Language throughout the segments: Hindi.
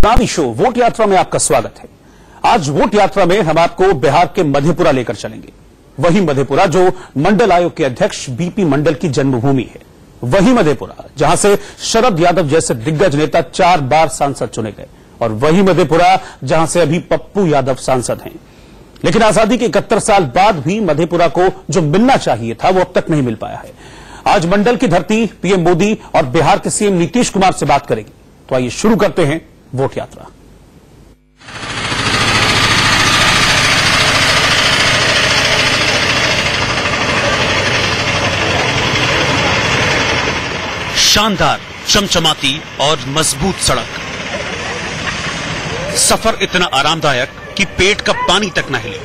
चुनावी शो वोट यात्रा में आपका स्वागत है। आज वोट यात्रा में हम आपको बिहार के मधेपुरा लेकर चलेंगे। वही मधेपुरा जो मंडल आयोग के अध्यक्ष बीपी मंडल की जन्मभूमि है। वही मधेपुरा जहां से शरद यादव जैसे दिग्गज नेता 4 बार सांसद चुने गए, और वही मधेपुरा जहां से अभी पप्पू यादव सांसद हैं। लेकिन आजादी के 71 साल बाद भी मधेपुरा को जो मिलना चाहिए था वो अब तक नहीं मिल पाया है। आज मंडल की धरती पीएम मोदी और बिहार के सीएम नीतीश कुमार से बात करेगी। तो आइए शुरू करते हैं वोट यात्रा। शानदार, चमचमाती और मजबूत सड़क, सफर इतना आरामदायक कि पेट का पानी तक न हिले।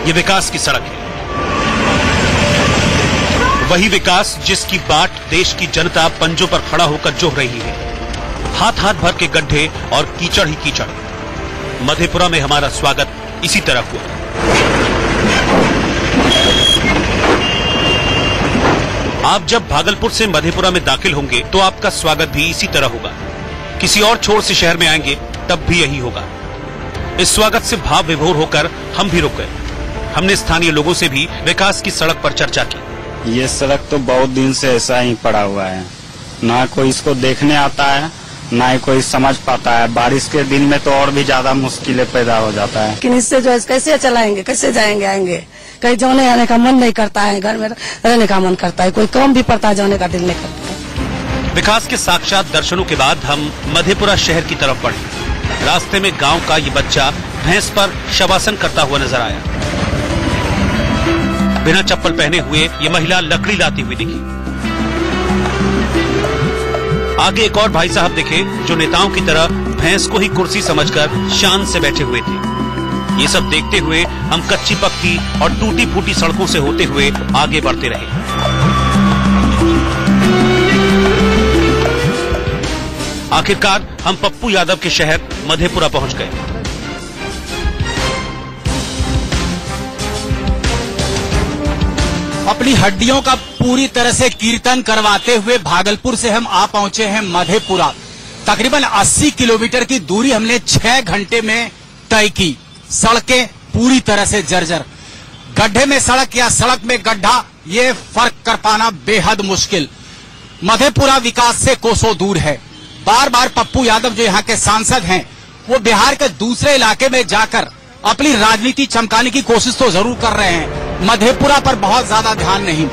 ये विकास की सड़क है, वही विकास जिसकी बाट देश की जनता पंजों पर खड़ा होकर जोह रही है। हाथ हाथ भर के गड्ढे और कीचड़ ही कीचड़। मधेपुरा में हमारा स्वागत इसी तरह हुआ। आप जब भागलपुर से मधेपुरा में दाखिल होंगे तो आपका स्वागत भी इसी तरह होगा। किसी और छोर से शहर में आएंगे तब भी यही होगा। इस स्वागत से भाव विभोर होकर हम भी रुक गए। हमने स्थानीय लोगों से भी विकास की सड़क पर चर्चा की। ये सड़क तो बहुत दिन से ऐसा ही पड़ा हुआ है, ना कोई इसको देखने आता है, ना ही कोई समझ पाता है। बारिश के दिन में तो और भी ज्यादा मुश्किलें पैदा हो जाता है। लेकिन इससे जो है कैसे चलाएंगे, कैसे जाएंगे आएंगे। कहीं जाने आने का मन नहीं करता है, घर में रहने का मन करता है, कोई काम भी पड़ता है जाने का दिल नहीं करता है। विकास के साक्षात दर्शनों के बाद हम मधेपुरा शहर की तरफ बढ़े। रास्ते में गांव का ये बच्चा भैंस पर शवासन करता हुआ नजर आया। बिना चप्पल पहने हुए ये महिला लकड़ी लाती हुई दिखी। आगे एक और भाई साहब दिखे जो नेताओं की तरह भैंस को ही कुर्सी समझकर शान से बैठे हुए थे। ये सब देखते हुए हम कच्ची पक्की और टूटी फूटी सड़कों से होते हुए आगे बढ़ते रहे। आखिरकार हम पप्पू यादव के शहर मधेपुरा पहुंच गए। अपनी हड्डियों का पूरी तरह से कीर्तन करवाते हुए भागलपुर से हम आ पहुंचे हैं मधेपुरा। तकरीबन 80 किलोमीटर की दूरी हमने 6 घंटे में तय की। सड़कें पूरी तरह से जर्जर, गड्ढे में सड़क या सड़क में गड्ढा, ये फर्क कर पाना बेहद मुश्किल। मधेपुरा विकास से कोसों दूर है। बार बार पप्पू यादव जो यहाँ के सांसद हैं, वो बिहार के दूसरे इलाके में जाकर अपनी राजनीति चमकाने की कोशिश तो जरूर कर रहे हैं, मधेपुरा पर बहुत ज्यादा ध्यान नहीं।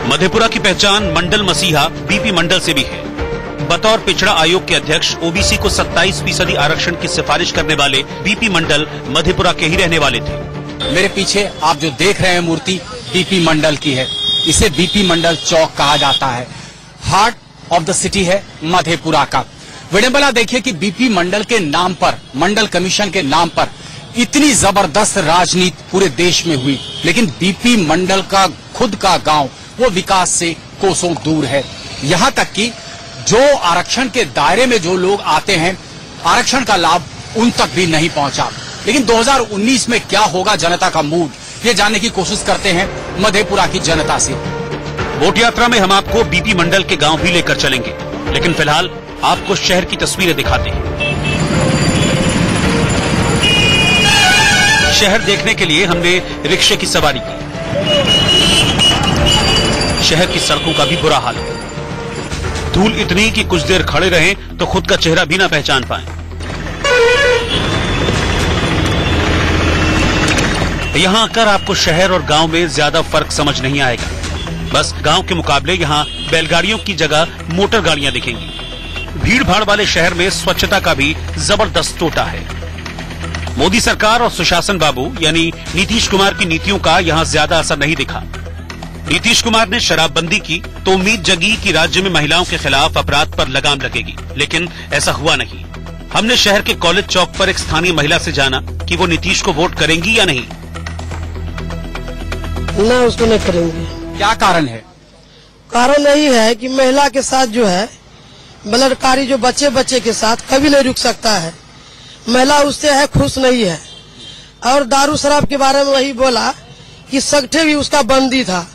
मधेपुरा की पहचान मंडल मसीहा बीपी मंडल से भी है। बतौर पिछड़ा आयोग के अध्यक्ष ओबीसी को 27% आरक्षण की सिफारिश करने वाले बीपी मंडल मधेपुरा के ही रहने वाले थे। मेरे पीछे आप जो देख रहे हैं मूर्ति बीपी मंडल की है। इसे बीपी मंडल चौक कहा जाता है। हार्ट ऑफ द सिटी है मधेपुरा का। विडंबना देखिए कि बीपी मंडल के नाम पर, मंडल कमीशन के नाम पर इतनी जबरदस्त राजनीति पूरे देश में हुई, लेकिन बीपी मंडल का खुद का गांव वो विकास से कोसों दूर है। यहां तक कि जो आरक्षण के दायरे में जो लोग आते हैं, आरक्षण का लाभ उन तक भी नहीं पहुंचा। लेकिन 2019 में क्या होगा जनता का मूड, ये जानने की कोशिश करते हैं मधेपुरा की जनता से। वोट यात्रा में हम आपको बीपी मंडल के गांव भी लेकर चलेंगे, लेकिन फिलहाल आपको शहर की तस्वीरें दिखाते हैं। शहर देखने के लिए हमने रिक्शे की सवारी की। शहर की सड़कों का भी बुरा हाल है। धूल इतनी कि कुछ देर खड़े रहें तो खुद का चेहरा भी ना पहचान पाएं। यहां आकर आपको शहर और गांव में ज्यादा फर्क समझ नहीं आएगा। बस गांव के मुकाबले यहां बैलगाड़ियों की जगह मोटर गाड़ियां दिखेंगी। भीड़ भाड़ वाले शहर में स्वच्छता का भी जबरदस्त टोटा है। मोदी सरकार और सुशासन बाबू यानी नीतीश कुमार की नीतियों का यहां ज्यादा असर नहीं दिखा। नीतीश कुमार ने शराबबंदी की तो उम्मीद जगी कि राज्य में महिलाओं के खिलाफ अपराध पर लगाम लगेगी, लेकिन ऐसा हुआ नहीं। हमने शहर के कॉलेज चौक पर एक स्थानीय महिला से जाना कि वो नीतीश को वोट करेंगी या नहीं। ना, उसको नहीं करेंगे। क्या कारण है? कारण यही है कि महिला के साथ जो है बलात्कारी, जो बच्चे के साथ कभी नहीं रुक सकता है। महिला उससे है खुश नहीं है। और दारू शराब के बारे में वही बोला कि सगठे भी उसका बंदी था,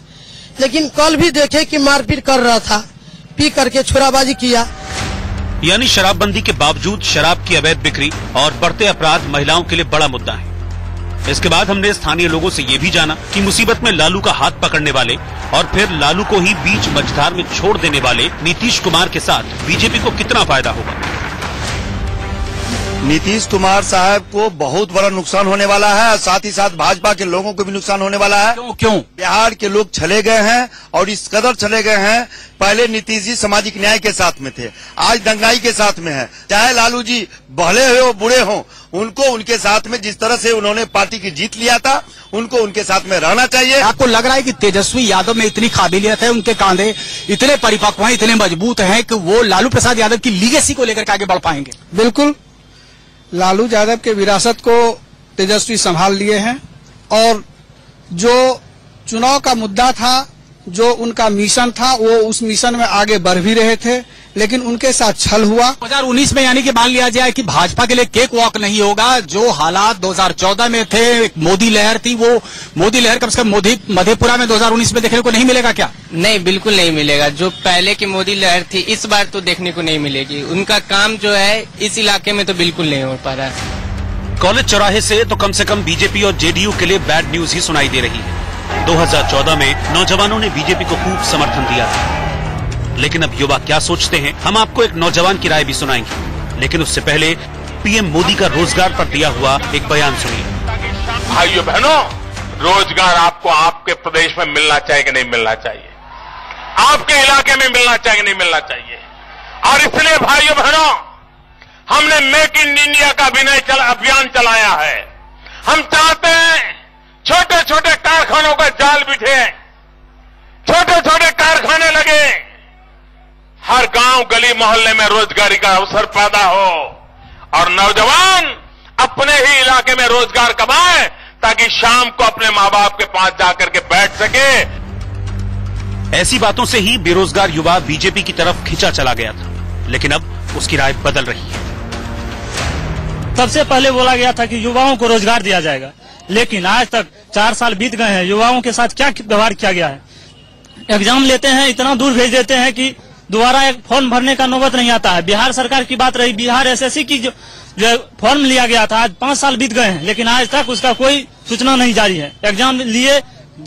लेकिन कल भी देखे कि मारपीट कर रहा था, पी करके छोराबाजी किया। यानी शराबबंदी के बावजूद शराब की अवैध बिक्री और बढ़ते अपराध महिलाओं के लिए बड़ा मुद्दा है। इसके बाद हमने स्थानीय लोगों से ये भी जाना कि मुसीबत में लालू का हाथ पकड़ने वाले और फिर लालू को ही बीच मझधार में छोड़ देने वाले नीतीश कुमार के साथ बीजेपी को कितना फायदा होगा। नीतीश कुमार साहब को बहुत बड़ा नुकसान होने वाला है, साथ ही साथ भाजपा के लोगों को भी नुकसान होने वाला है। क्यों? बिहार के लोग चले गए हैं और इस कदर चले गए हैं। पहले नीतीश जी सामाजिक न्याय के साथ में थे, आज दंगाई के साथ में है। चाहे लालू जी भले हो बुरे हो, उनको उनके साथ में जिस तरह से उन्होंने पार्टी की जीत लिया था, उनको उनके साथ में रहना चाहिए। आपको लग रहा है कि तेजस्वी यादव में इतनी काबिलियत है, उनके कांधे इतने परिपक्व हैं, इतने मजबूत हैं कि वो लालू प्रसाद यादव की लीगेसी को लेकर के आगे बढ़ पाएंगे? बिल्कुल, लालू यादव के विरासत को तेजस्वी संभाल लिए हैं और जो चुनाव का मुद्दा था, जो उनका मिशन था, वो उस मिशन में आगे बढ़ भी रहे थे, लेकिन उनके साथ छल हुआ। 2019 में यानी कि मान लिया जाए कि भाजपा के लिए केक वॉक नहीं होगा। जो हालात 2014 में थे, एक मोदी लहर थी, वो मोदी लहर कम से कम मधेपुरा में 2019 में देखने को नहीं मिलेगा क्या? नहीं, बिल्कुल नहीं मिलेगा। जो पहले की मोदी लहर थी, इस बार तो देखने को नहीं मिलेगी। उनका काम जो है इस इलाके में तो बिल्कुल नहीं हो पा रहा है। कॉलेज चौराहे से तो कम बीजेपी और जेडीयू के लिए बैड न्यूज ही सुनाई दे रही है। 2014 में नौजवानों ने बीजेपी को खूब समर्थन दिया था, लेकिन अब युवा क्या सोचते हैं, हम आपको एक नौजवान की राय भी सुनाएंगे। लेकिन उससे पहले पीएम मोदी का रोजगार पर दिया हुआ एक बयान सुनिए। भाइयों बहनों, रोजगार आपको आपके प्रदेश में मिलना चाहिए कि नहीं मिलना चाहिए, आपके इलाके में मिलना चाहिए कि नहीं मिलना चाहिए। और इसलिए भाइयों बहनों, हमने मेक इन इंडिया का अभियान चलाया है। हम चाहते हैं छोटे छोटे कारखानों का जाल बिछे, छोटे छोटे कारखाने लगे, हर गांव गली मोहल्ले में रोजगारी का अवसर पैदा हो और नौजवान अपने ही इलाके में रोजगार कमाए, ताकि शाम को अपने माँ बाप के पास जाकर के बैठ सके। ऐसी बातों से ही बेरोजगार युवा बीजेपी की तरफ खिंचा चला गया था, लेकिन अब उसकी राय बदल रही है। सबसे पहले बोला गया था कि युवाओं को रोजगार दिया जाएगा, लेकिन आज तक 4 साल बीत गए हैं, युवाओं के साथ क्या व्यवहार किया गया है। एग्जाम लेते हैं, इतना दूर भेज देते हैं कि दोबारा एक फॉर्म भरने का नौबत नहीं आता है। बिहार सरकार की बात रही, बिहार एसएससी की जो फॉर्म लिया गया था, आज 5 साल बीत गए हैं, लेकिन आज तक उसका कोई सूचना नहीं जारी है। एग्जाम लिए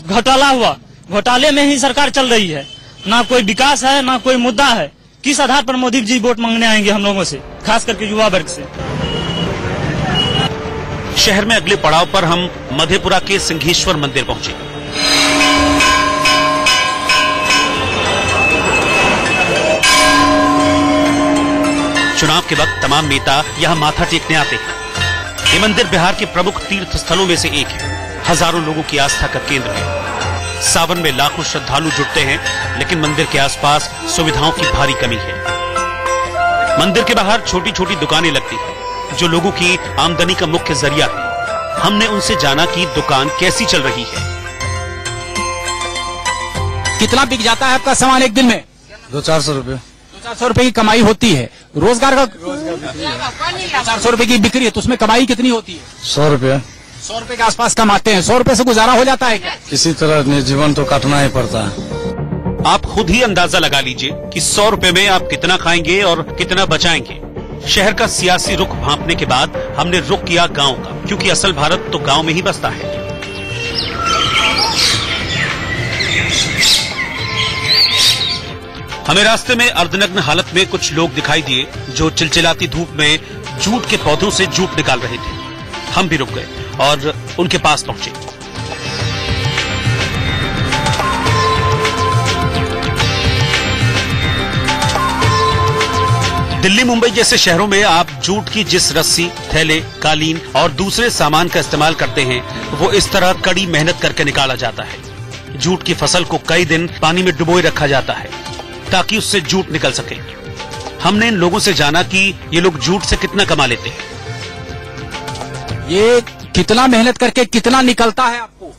घोटाला हुआ, घोटाले में ही सरकार चल रही है, ना कोई विकास है, ना कोई मुद्दा है। किस आधार पर मोदी जी वोट मांगने आएंगे हम लोगों से, खास करके युवा वर्ग से। शहर में अगले पड़ाव पर हम मधेपुरा के सिंघेश्वर मंदिर पहुंचे। चुनाव के वक्त तमाम नेता यहां माथा टेकने आते हैं। ये मंदिर बिहार के प्रमुख तीर्थ स्थलों में से एक है, हजारों लोगों की आस्था का केंद्र है। सावन में लाखों श्रद्धालु जुटते हैं, लेकिन मंदिर के आसपास सुविधाओं की भारी कमी है। मंदिर के बाहर छोटी छोटी दुकानें लगती हैं, जो लोगों की आमदनी का मुख्य जरिया है। हमने उनसे जाना कि दुकान कैसी चल रही है। कितना बिक जाता है आपका सामान एक दिन में? 200-400 रुपए। 200-400 रुपए की कमाई होती है। रोजगार का 400 रुपए की बिक्री है, तो उसमें कमाई कितनी होती है? 100 रुपए। 100 रुपए के आसपास कमाते हैं। 100 रुपए से गुजारा हो जाता है क्या? किसी तरह जीवन तो काटना ही पड़ता है। आप खुद ही अंदाजा लगा लीजिए कि 100 रुपए में आप कितना खाएंगे और कितना बचाएंगे। शहर का सियासी रुख भांपने के बाद हमने रुख किया गांव का, क्योंकि असल भारत तो गांव में ही बसता है। हमें रास्ते में अर्धनग्न हालत में कुछ लोग दिखाई दिए, जो चिलचिलाती धूप में जूट के पौधों से जूट निकाल रहे थे। हम भी रुक गए और उनके पास पहुंचे। दिल्ली मुंबई जैसे शहरों में आप जूट की जिस रस्सी, थैले, कालीन और दूसरे सामान का इस्तेमाल करते हैं, वो इस तरह कड़ी मेहनत करके निकाला जाता है। जूट की फसल को कई दिन पानी में डुबोए रखा जाता है, ताकि उससे जूट निकल सके। हमने इन लोगों से जाना कि ये लोग जूट से कितना कमा लेते हैं। ये कितना मेहनत करके कितना निकलता है आपको?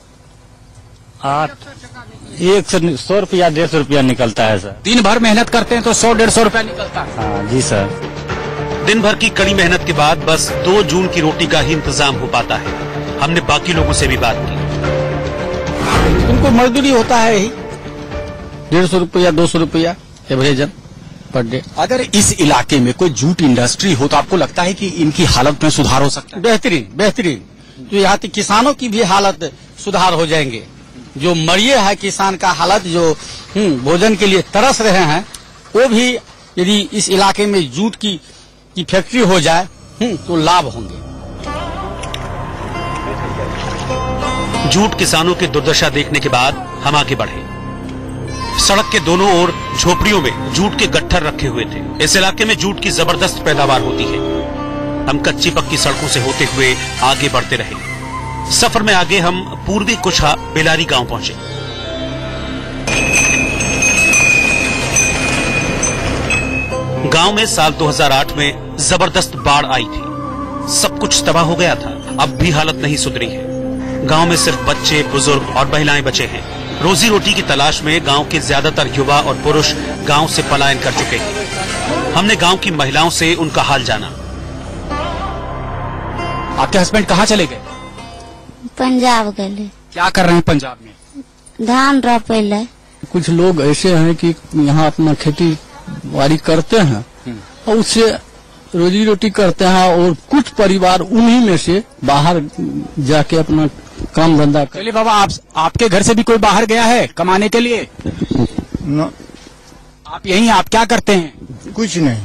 100 रुपया 150 रुपया निकलता है सर। दिन भर मेहनत करते हैं तो 100-150 रुपया निकलता है। हाँ जी सर। दिन भर की कड़ी मेहनत के बाद बस 2 जून की रोटी का ही इंतजाम हो पाता है। हमने बाकी लोगों से भी बात की। उनको मजदूरी होता है ही 150 रुपया 200 रुपया एवरेजन। Per day. अगर इस इलाके में कोई जूट इंडस्ट्री हो तो आपको लगता है कि इनकी हालत में सुधार हो सकता है? बेहतरीन बेहतरीन, जो यहाँ के किसानों की भी हालत सुधार हो जाएंगे। जो मरिए है किसान का हालत, जो भोजन के लिए तरस रहे हैं, वो भी यदि इस इलाके में जूट की फैक्ट्री हो जाए तो लाभ होंगे। जूट किसानों की दुर्दशा देखने के बाद हम आगे बढ़े। सड़क के दोनों ओर झोपड़ियों में जूट के गट्ठर रखे हुए थे। इस इलाके में जूट की जबरदस्त पैदावार होती है। हम कच्ची पक्की सड़कों से होते हुए आगे बढ़ते रहे। सफर में आगे हम पूर्वी कुछा बेलारी गांव पहुंचे। गांव में साल 2008 में जबरदस्त बाढ़ आई थी। सब कुछ तबाह हो गया था। अब भी हालत नहीं सुधरी है। गांव में सिर्फ बच्चे, बुजुर्ग और महिलाएं बचे हैं। रोजी रोटी की तलाश में गांव के ज्यादातर युवा और पुरुष गांव से पलायन कर चुके हैं। हमने गांव की महिलाओं से उनका हाल जाना। आपके हस्बैंड कहाँ चले गए? पंजाब गए। क्या कर रहे हैं पंजाब में? धान रोपेला। कुछ लोग ऐसे हैं कि यहाँ अपना खेती बाड़ी करते हैं और उससे रोजी रोटी करते हैं, और कुछ परिवार उन्हीं में से बाहर जाके अपना काम धंधा कर। चलिए बाबा, आपके घर से भी कोई बाहर गया है कमाने के लिए? न, आप यहीं, आप क्या करते हैं? कुछ नहीं।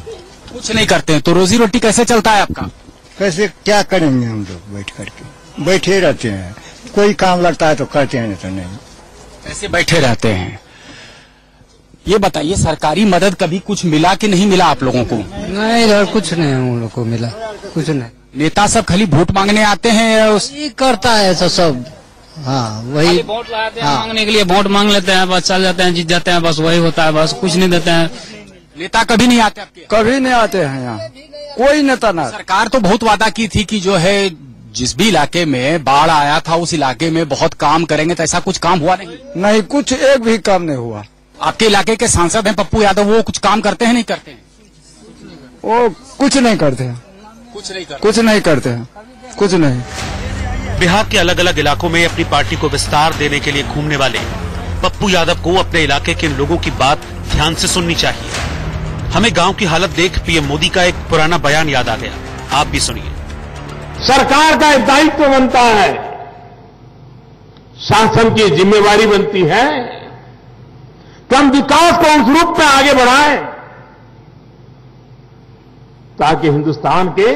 कुछ नहीं करते हैं तो रोजी रोटी कैसे चलता है आपका? कैसे क्या करेंगे हम लोग, बैठ करके बैठे रहते हैं। कोई काम लगता है तो करते हैं, नहीं तो नहीं। ऐसे बैठे रहते हैं। ये बताइए, सरकारी मदद कभी कुछ मिला कि नहीं मिला आप लोगों को? नहीं यार, कुछ नहीं हम लोग को मिला, कुछ नहीं। नेता सब खाली वोट मांगने आते हैं या करता है ऐसा सब? हाँ, वही वोट लगाते हैं, मांगने के लिए वोट मांग लेते हैं, बस चल जाते हैं, जीत जाते हैं, बस वही होता है, बस कुछ नहीं देते हैं। नेता कभी नहीं आते आपके? कभी नहीं आते हैं यहाँ, कोई नेता ना। सरकार तो बहुत वादा की थी कि जो है जिस भी इलाके में बाढ़ आया था उस इलाके में बहुत काम करेंगे, तो ऐसा कुछ काम हुआ नहीं? नहीं, कुछ एक भी काम नहीं हुआ। आपके इलाके के सांसद हैं पप्पू यादव, वो कुछ काम करते हैं नहीं करते हैं? वो कुछ नहीं करते हैं। कुछ नहीं करते? कुछ नहीं करते हैं, कुछ नहीं। बिहार के अलग अलग इलाकों में अपनी पार्टी को विस्तार देने के लिए घूमने वाले पप्पू यादव को अपने इलाके के लोगों की बात ध्यान से सुननी चाहिए। हमें गांव की हालत देख पीएम मोदी का एक पुराना बयान याद आ गया। आप भी सुनिए। सरकार का एक दायित्व बनता है, शासन की जिम्मेवारी बनती है कि हम विकास को उस रूप में आगे बढ़ाएं ताकि हिंदुस्तान के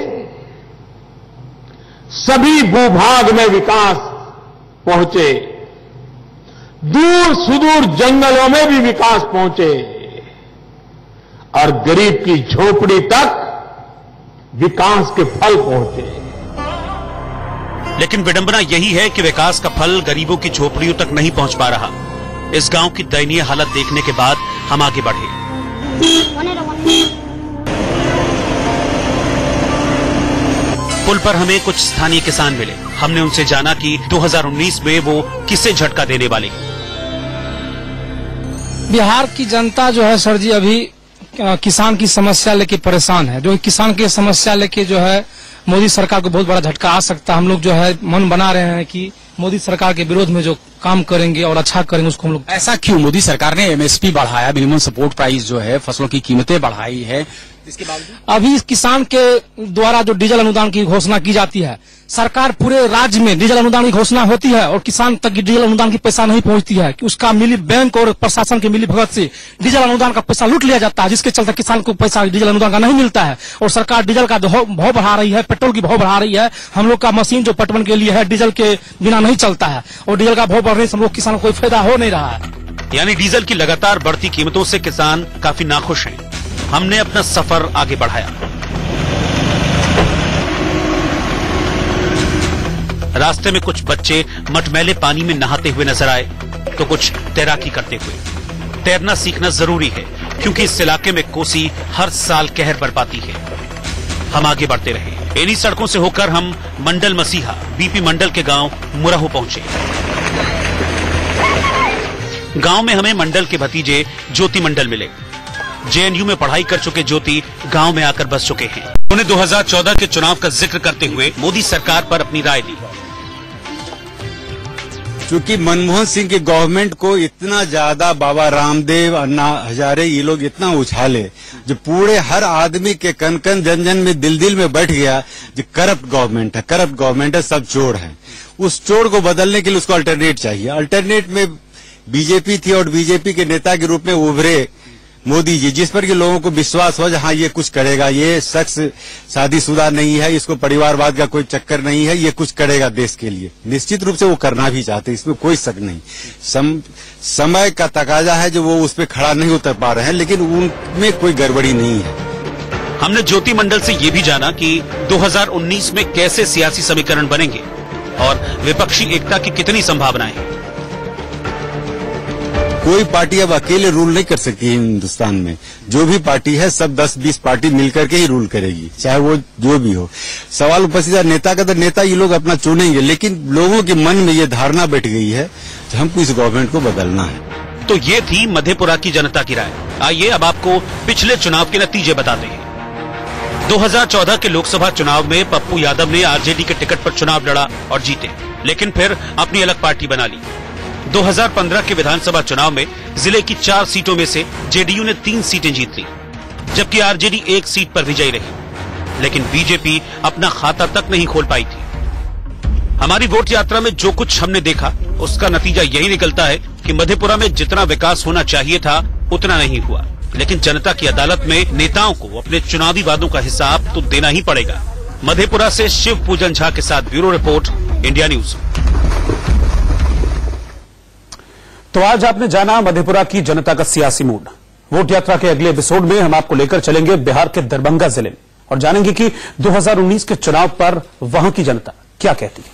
सभी भूभाग में विकास पहुंचे, दूर सुदूर जंगलों में भी विकास पहुंचे और गरीब की झोपड़ी तक विकास के फल पहुंचे। लेकिन विडंबना यही है कि विकास का फल गरीबों की झोपड़ियों तक नहीं पहुंच पा रहा। इस गांव की दयनीय हालत देखने के बाद हम आगे बढ़े। पुल पर हमें कुछ स्थानीय किसान मिले। हमने उनसे जाना कि 2019 में वो किसे झटका देने वाले। बिहार की जनता जो है सर जी अभी किसान की समस्या लेके परेशान है। जो किसान की समस्या लेके जो है मोदी सरकार को बहुत बड़ा झटका आ सकता है। हम लोग जो है मन बना रहे हैं कि मोदी सरकार के विरोध में जो काम करेंगे और अच्छा करेंगे उसको हम लोग। ऐसा क्यों? मोदी सरकार ने एमएसपी बढ़ाया, मिनिमम सपोर्ट प्राइस जो है फसलों की कीमतें बढ़ाई है, इसके बावजूद अभी किसान के द्वारा जो डीजल अनुदान की घोषणा की जाती है, सरकार पूरे राज्य में डीजल अनुदान की घोषणा होती है और किसान तक डीजल अनुदान की पैसा नहीं पहुंचती है कि उसका मिली बैंक और प्रशासन के मिली भगत से डीजल अनुदान का पैसा लूट लिया जाता है, जिसके चलते किसान को पैसा डीजल अनुदान का नहीं मिलता है। और सरकार डीजल का भाव बढ़ा रही है, पेट्रोल की भाव बढ़ा रही है। हम लोग का मशीन जो पटवन के लिए है डीजल के बिना नहीं चलता है और डीजल का भाव बढ़ने से हम लोग किसानों को कोई फायदा हो नहीं रहा है। यानी डीजल की लगातार बढ़ती कीमतों से किसान काफी नाखुश हैं। हमने अपना सफर आगे बढ़ाया। रास्ते में कुछ बच्चे मटमैले पानी में नहाते हुए नजर आए तो कुछ तैराकी करते हुए। तैरना सीखना जरूरी है क्योंकि इस इलाके में कोसी हर साल कहर बरपाती है। हम आगे बढ़ते रहे। इन्हीं सड़कों से होकर हम मंडल मसीहा बीपी मंडल के गांव मुराहो पहुंचे। गांव में हमें मंडल के भतीजे ज्योति मंडल मिले। जेएनयू में पढ़ाई कर चुके ज्योति गांव में आकर बस चुके हैं। उन्होंने 2014 के चुनाव का जिक्र करते हुए मोदी सरकार पर अपनी राय दी। क्योंकि मनमोहन सिंह की गवर्नमेंट को इतना ज्यादा बाबा रामदेव, अन्ना हजारे, ये लोग इतना उछाले जो पूरे हर आदमी के कन कन जन जन में दिल दिल में बैठ गया जो करप्ट गवर्नमेंट है, सब चोर है। उस चोर को बदलने के लिए उसको अल्टरनेट चाहिए। अल्टरनेट में बीजेपी थी और बीजेपी के नेता के रूप में उभरे मोदी जी, जिस पर कि लोगों को विश्वास हो हाँ ये कुछ करेगा, ये शख्स शादीशुदा नहीं है, इसको परिवारवाद का कोई चक्कर नहीं है, ये कुछ करेगा देश के लिए। निश्चित रूप से वो करना भी चाहते, इसमें कोई शक नहीं। समय का तकाजा है जो वो उस पर खड़ा नहीं उतर पा रहे हैं, लेकिन उनमें कोई गड़बड़ी नहीं है। हमने ज्योति मंडल से ये भी जाना कि 2019 में कैसे सियासी समीकरण बनेंगे और विपक्षी एकता की कितनी संभावनाएं हैं। कोई पार्टी अब अकेले रूल नहीं कर सकती है हिंदुस्तान में। जो भी पार्टी है सब 10-20 पार्टी मिलकर के ही रूल करेगी, चाहे वो जो भी हो। सवाल उपस्थित है नेता का, तो नेता ये लोग अपना चुनेंगे, लेकिन लोगों के मन में ये धारणा बैठ गई है कि हमको इस गवर्नमेंट को बदलना है। तो ये थी मधेपुरा की जनता की राय। आइए अब आपको पिछले चुनाव के नतीजे बताते हैं। 2014 के लोकसभा चुनाव में पप्पू यादव ने आरजेडी के टिकट पर चुनाव लड़ा और जीते, लेकिन फिर अपनी अलग पार्टी बना ली। 2015 के विधानसभा चुनाव में जिले की 4 सीटों में से जेडीयू ने 3 सीटें जीत ली, जबकि आरजेडी 1 सीट पर विजयी रही। लेकिन बीजेपी अपना खाता तक नहीं खोल पाई थी। हमारी वोट यात्रा में जो कुछ हमने देखा उसका नतीजा यही निकलता है कि मधेपुरा में जितना विकास होना चाहिए था उतना नहीं हुआ। लेकिन जनता की अदालत में नेताओं को अपने चुनावी वादों का हिसाब तो देना ही पड़ेगा। मधेपुरा से शिव पूजन झा के साथ ब्यूरो रिपोर्ट, इंडिया न्यूज। तो आज आपने जाना मधेपुरा की जनता का सियासी मूड। वोट यात्रा के अगले एपिसोड में हम आपको लेकर चलेंगे बिहार के दरभंगा जिले में और जानेंगे कि 2019 के चुनाव पर वहां की जनता क्या कहती है।